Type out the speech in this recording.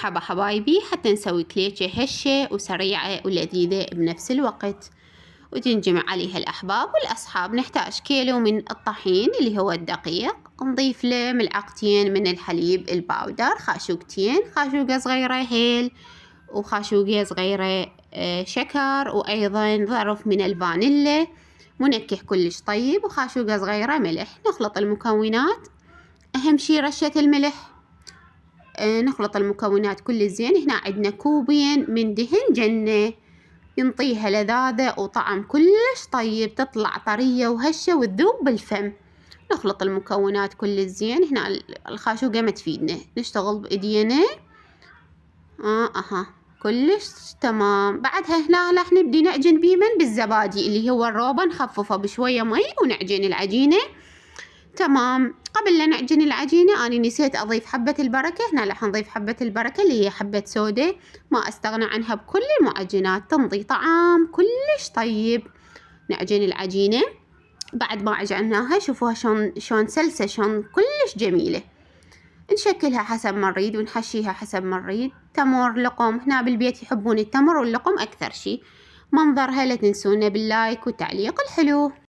مرحبا حبايبي، حتى نسوي كليكة هشة وسريعة ولذيذة بنفس الوقت وتنجمع عليها الأحباب والأصحاب. نحتاج كيلو من الطحين اللي هو الدقيق، نضيف له ملعقتين من الحليب الباودر، خاشوقتين، خاشوقة صغيرة هيل وخاشوقة صغيرة شكر، وأيضا ظرف من الفانيلا منكه كلش طيب، وخاشوقة صغيرة ملح. نخلط المكونات، أهم شي رشة الملح. نخلط المكونات كل زين. هنا عندنا كوبين من دهن جنة ينطيها لذاذة وطعم كلش طيب، تطلع طرية وهشة وتذوب بالفم. نخلط المكونات كل زين. هنا الخاشوقة ما تفيدنا، نشتغل بإيدينا. كلش تمام. بعدها هنا راح نبدي نعجن بيمن بالزبادي اللي هو الروبة، نخففه بشوية مي ونعجن العجينة. تمام. قبل لا نعجن العجينة أنا نسيت أضيف حبة البركة. هنا راح نضيف حبة البركة اللي هي حبة سودا، ما أستغنى عنها بكل المعجنات، تنطي طعم كلش طيب. نعجن العجينة. بعد ما عجناها شوفوها شلون سلسة، شلون كلش جميلة. نشكلها حسب ما نريد ونحشيها حسب ما نريد. تمر، لقم، هنا بالبيت يحبون التمر واللقم أكثر شي. منظرها لا تنسونا باللايك والتعليق الحلو.